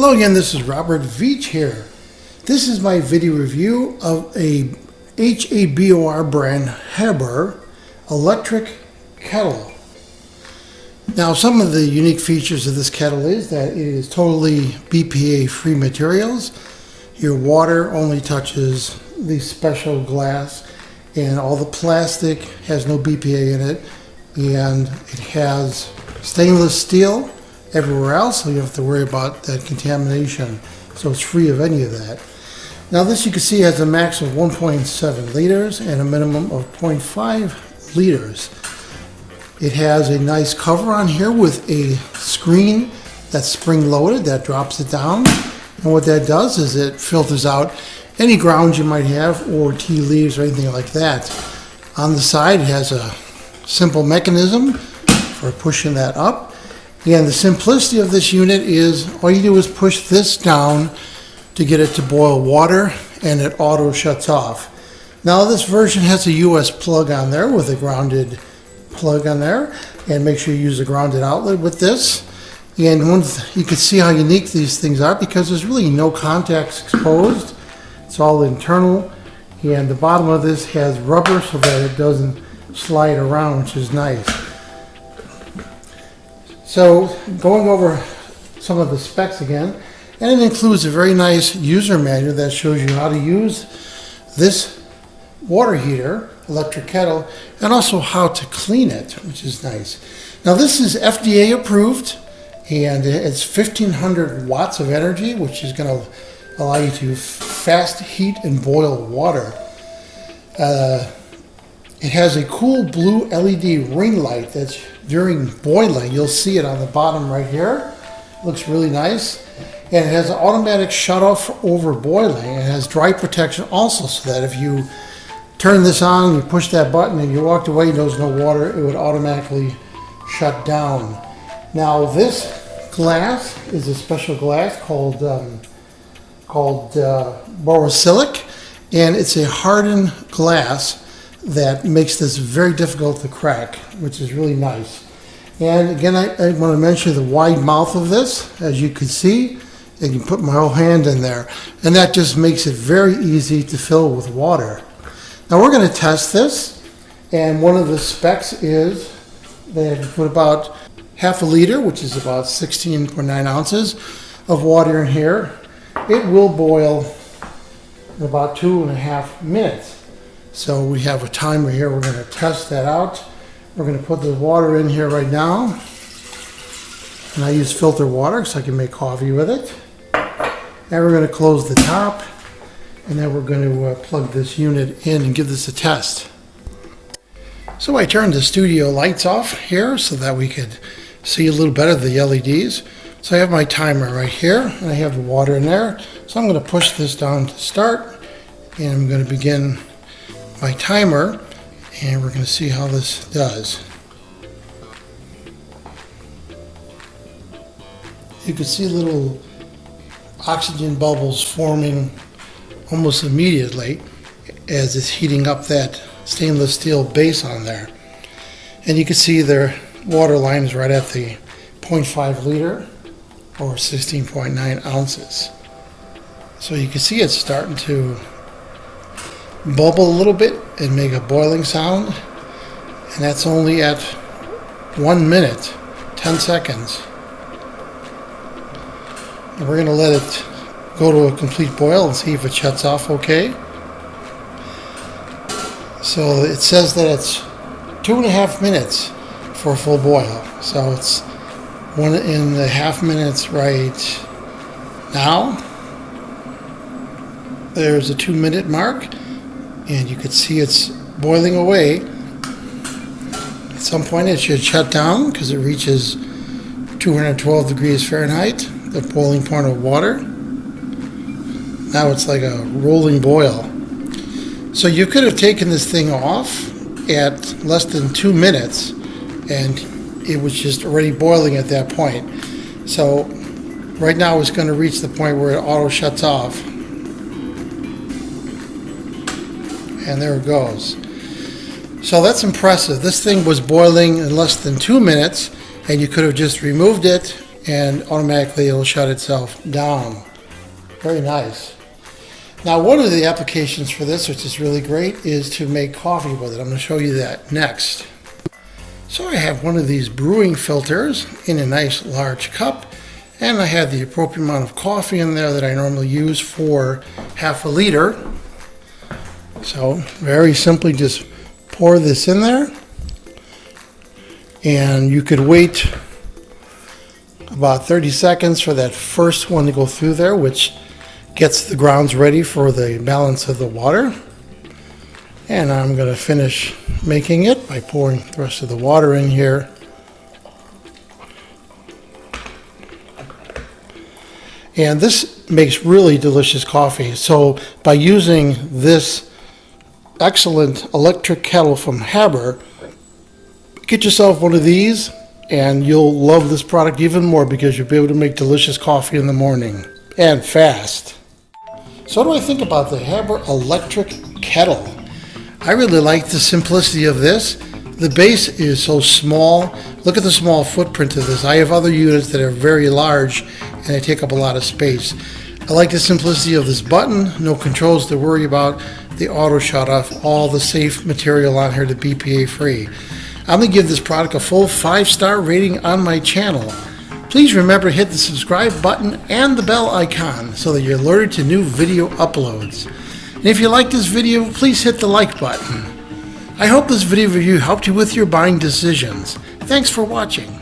Hello again, this is Robert Veach here. This is my video review of a HABOR brand Heber electric kettle. Now, some of the unique features of this kettle is that it is totally BPA free materials. Your water only touches the special glass, and all the plastic has no BPA in it, and it has stainless steel everywhere else, so you don't have to worry about that contamination. So it's free of any of that. Now, this you can see has a max of 1.7 liters and a minimum of 0.5 liters. It has a nice cover on here with a screen that's spring-loaded that drops it down. And what that does is it filters out any grounds you might have or tea leaves or anything like that. On the side, it has a simple mechanism for pushing that up. And the simplicity of this unit is all you do is push this down to get it to boil water, and it auto shuts off. Now, this version has a US plug on there with a grounded plug on there, and make sure you use a grounded outlet with this. And you can see how unique these things are because there's really no contacts exposed. It's all internal, and the bottom of this has rubber so that it doesn't slide around, which is nice. So, going over some of the specs again, and it includes a very nice user manual that shows you how to use this water heater, electric kettle, and also how to clean it, which is nice. Now, this is FDA approved, and it's 1500 watts of energy, which is going to allow you to fast heat and boil water. It has a cool blue LED ring light that's during boiling. You'll see it on the bottom right here. Looks really nice. And it has an automatic shut off over boiling. It has dry protection also, so that if you turn this on, you push that button and you walked away and there was no water, it would automatically shut down. Now, this glass is a special glass called borosilicate, and it's a hardened glass that makes this very difficult to crack, which is really nice. And again, I want to mention the wide mouth of this. As you can see, I can put my whole hand in there, and that just makes it very easy to fill with water. Now, we're going to test this, and one of the specs is that you put about half a liter, which is about 16.9 ounces of water in here. It will boil in about 2.5 minutes. So we have a timer here. We're going to test that out. We're going to put the water in here right now. And I use filtered water so I can make coffee with it. And we're going to close the top. And then we're going to plug this unit in and give this a test. So I turned the studio lights off here so that we could see a little better the LEDs. So I have my timer right here, and I have the water in there. So I'm going to push this down to start, and I'm going to begin my timer, and we're going to see how this does. You can see little oxygen bubbles forming almost immediately as it's heating up that stainless steel base on there. And you can see the water line is right at the 0.5 liter or 16.9 ounces. So you can see it's starting to bubble a little bit and make a boiling sound, and that's only at 1 minute 10 seconds. And we're going to let it go to a complete boil and see if it shuts off okay. So it says that it's 2.5 minutes for a full boil, so it's 1.5 minutes right now. There's a 2-minute mark, and you can see it's boiling away. At some point it should shut down because it reaches 212 degrees Fahrenheit, the boiling point of water. Now it's like a rolling boil. So you could have taken this thing off at less than 2 minutes, and it was just already boiling at that point. So right now it's going to reach the point where it auto shuts off. And there it goes. So that's impressive. This thing was boiling in less than 2 minutes, and you could have just removed it and automatically it'll shut itself down. Very nice. Now, one of the applications for this, which is really great, is to make coffee with it. I'm going to show you that next. So I have one of these brewing filters in a nice large cup, and I have the appropriate amount of coffee in there that I normally use for half a liter. So very simply just pour this in there, and you could wait about 30 seconds for that first one to go through there, which gets the grounds ready for the balance of the water. And I'm going to finish making it by pouring the rest of the water in here. And this makes really delicious coffee. So by using this excellent electric kettle from Hobbies, get yourself one of these and you'll love this product even more, because you'll be able to make delicious coffee in the morning and fast. So what do I think about the Hobbies electric kettle? I really like the simplicity of this. The base is so small. Look at the small footprint of this. I have other units that are very large and they take up a lot of space. I like the simplicity of this button. No controls to worry about. The auto shut off. All the safe material on here to BPA free. I'm going to give this product a full 5-star rating on my channel. Please remember to hit the subscribe button and the bell icon so that you're alerted to new video uploads. And if you like this video, please hit the like button. I hope this video review helped you with your buying decisions. Thanks for watching.